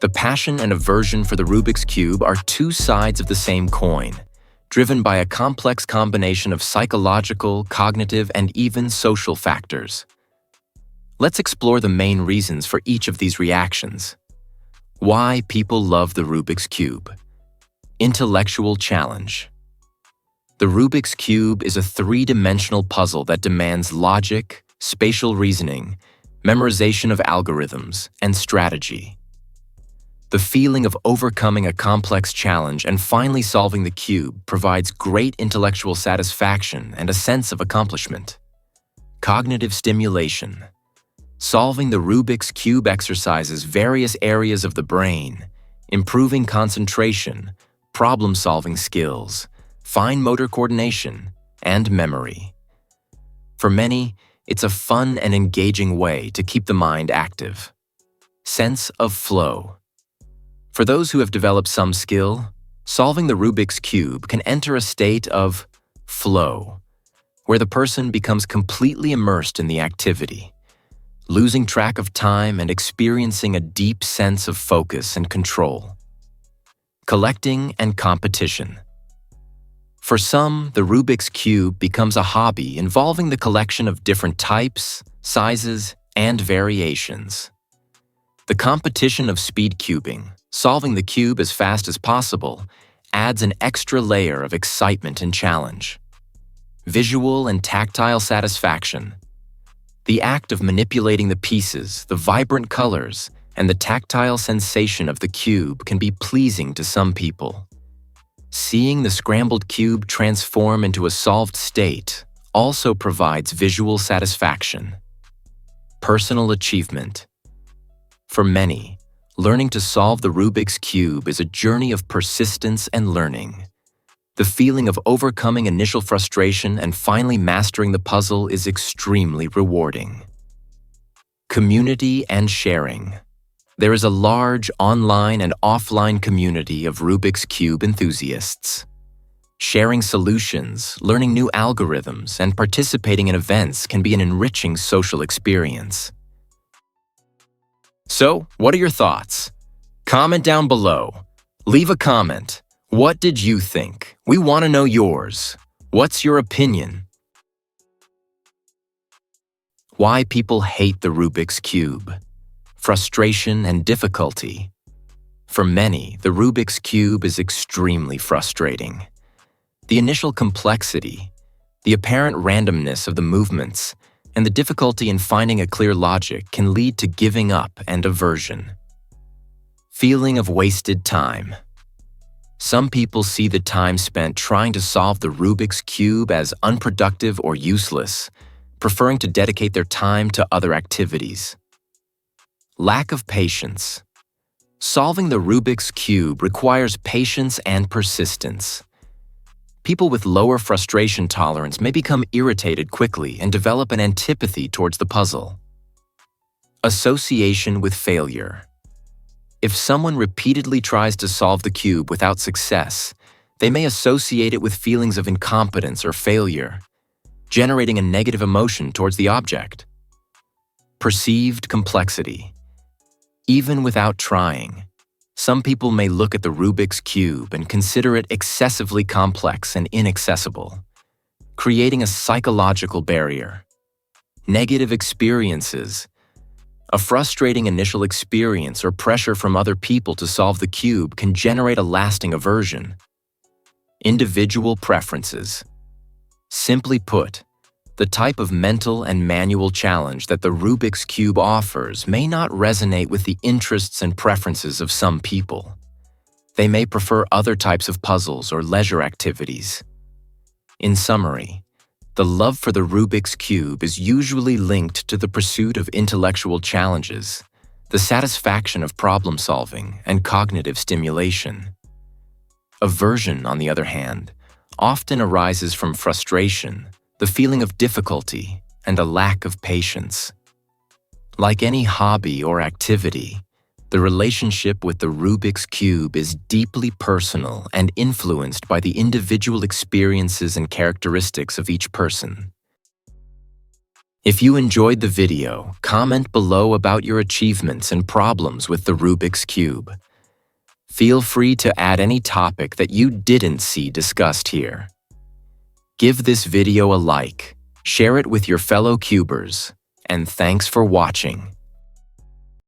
The passion and aversion for the Rubik's Cube are two sides of the same coin, driven by a complex combination of psychological, cognitive, and even social factors. Let's explore the main reasons for each of these reactions. Why people love the Rubik's Cube. Intellectual challenge. The Rubik's Cube is a three-dimensional puzzle that demands logic, spatial reasoning, memorization of algorithms, and strategy. The feeling of overcoming a complex challenge and finally solving the cube provides great intellectual satisfaction and a sense of accomplishment. Cognitive stimulation. Solving the Rubik's Cube exercises various areas of the brain, improving concentration, problem-solving skills, fine motor coordination, and memory. For many, it's a fun and engaging way to keep the mind active. Sense of flow. For those who have developed some skill, solving the Rubik's Cube can enter a state of flow, where the person becomes completely immersed in the activity, losing track of time and experiencing a deep sense of focus and control. Collecting and competition. For some, the Rubik's Cube becomes a hobby involving the collection of different types, sizes, and variations. The competition of speed cubing, solving the cube as fast as possible, adds an extra layer of excitement and challenge. Visual and tactile satisfaction. The act of manipulating the pieces, the vibrant colors, and the tactile sensation of the cube can be pleasing to some people. Seeing the scrambled cube transform into a solved state also provides visual satisfaction. Personal achievement. For many, learning to solve the Rubik's Cube is a journey of persistence and learning. The feeling of overcoming initial frustration and finally mastering the puzzle is extremely rewarding. Community and sharing. There is a large online and offline community of Rubik's Cube enthusiasts. Sharing solutions, learning new algorithms, and participating in events can be an enriching social experience. So, what are your thoughts? Comment down below. Leave a comment. What did you think? We want to know yours. What's your opinion? Why people hate the Rubik's Cube. Frustration and difficulty. For many, the Rubik's Cube is extremely frustrating. The initial complexity, the apparent randomness of the movements, and the difficulty in finding a clear logic can lead to giving up and aversion. Feeling of wasted time. Some people see the time spent trying to solve the Rubik's Cube as unproductive or useless, preferring to dedicate their time to other activities. Lack of patience. Solving the Rubik's Cube requires patience and persistence. People with lower frustration tolerance may become irritated quickly and develop an antipathy towards the puzzle. Association with failure. If someone repeatedly tries to solve the cube without success, they may associate it with feelings of incompetence or failure, generating a negative emotion towards the object. Perceived complexity. Even without trying, some people may look at the Rubik's Cube and consider it excessively complex and inaccessible, creating a psychological barrier. Negative experiences. A frustrating initial experience or pressure from other people to solve the cube can generate a lasting aversion. Individual preferences. Simply put, the type of mental and manual challenge that the Rubik's Cube offers may not resonate with the interests and preferences of some people. They may prefer other types of puzzles or leisure activities. In summary, the love for the Rubik's Cube is usually linked to the pursuit of intellectual challenges, the satisfaction of problem-solving, and cognitive stimulation. Aversion, on the other hand, often arises from frustration, the feeling of difficulty, and a lack of patience. Like any hobby or activity, the relationship with the Rubik's Cube is deeply personal and influenced by the individual experiences and characteristics of each person. If you enjoyed the video, comment below about your achievements and problems with the Rubik's Cube. Feel free to add any topic that you didn't see discussed here. Give this video a like, share it with your fellow cubers, and thanks for watching.